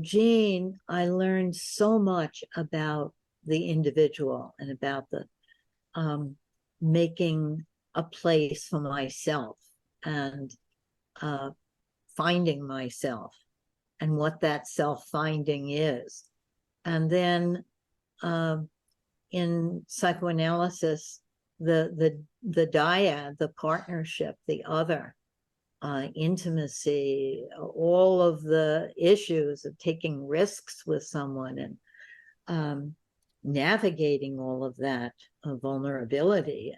Gene, I learned so much about the individual and about the making a place for myself and finding myself and what that self-finding is. And then in psychoanalysis, the dyad, the partnership, the other, intimacy, all of the issues of taking risks with someone and navigating all of that vulnerability.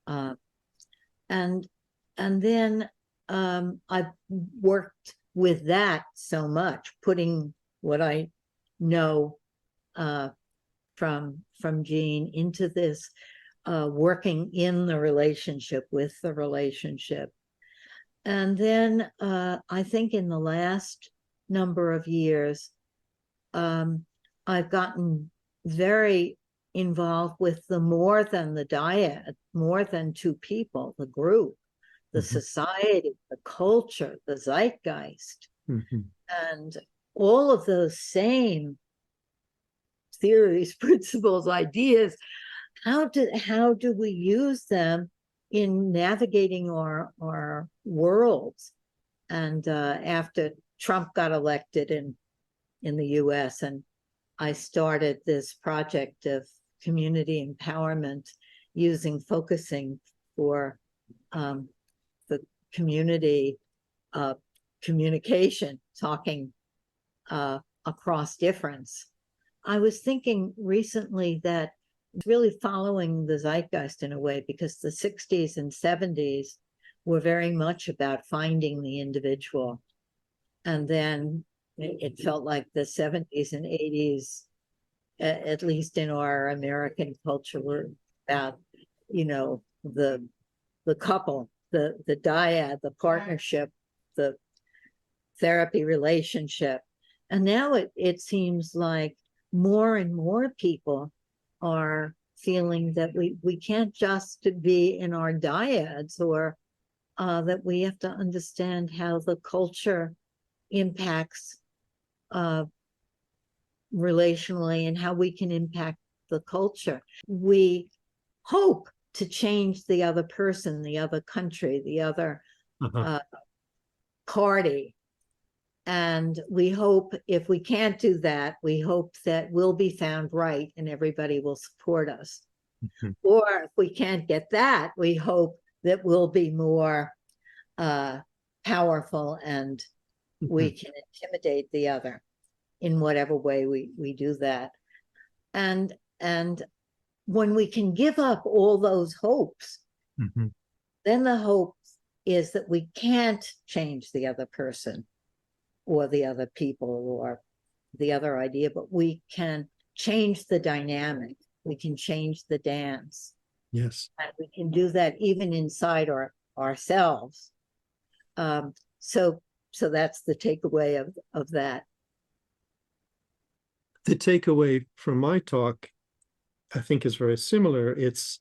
And then I've worked with that so much, putting what I know from Gene into this, working in the relationship, with the relationship. And then I think in the last number of years, I've gotten very involved with the more than the dyad, more than two people, the group, the society, the culture, the zeitgeist, and all of those same theories, principles, ideas. How do we use them in navigating our worlds? And after Trump got elected in the US, and I started this project of community empowerment using focusing for the community communication, talking across difference. I was thinking recently that it's really following the zeitgeist in a way, because the 60s and 70s were very much about finding the individual. And then it felt like the 70s and 80s, at least in our American culture, were about, you know, the couple, the dyad, the partnership, the therapy relationship. And now it seems like more and more people are feeling that we can't just be in our dyads, or that we have to understand how the culture impacts relationally and how we can impact the culture. We hope to change the other person, the other country, the other party. And we hope, if we can't do that, we hope that we'll be found right and everybody will support us. Or if we can't get that, we hope that we'll be more powerful and we can intimidate the other in whatever way we do that. And when we can give up all those hopes, then the hope is that we can't change the other person or the other people or the other idea, but we can change the dynamic. We can change the dance. Yes. And we can do that even inside ourselves. So that's the takeaway of that. The takeaway from my talk, I think, is very similar. It's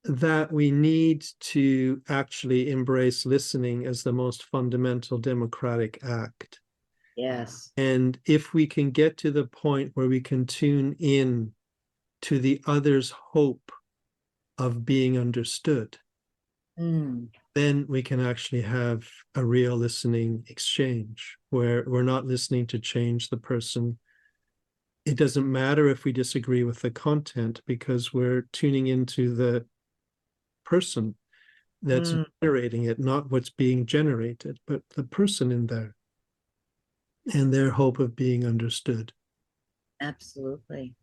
that we need to actually embrace listening as the most fundamental democratic act. Yes. And if we can get to the point where we can tune in to the other's hope of being understood, then we can actually have a real listening exchange where we're not listening to change the person. It doesn't matter if we disagree with the content, because we're tuning into the person that's generating it, not what's being generated, but the person in there and their hope of being understood. Absolutely.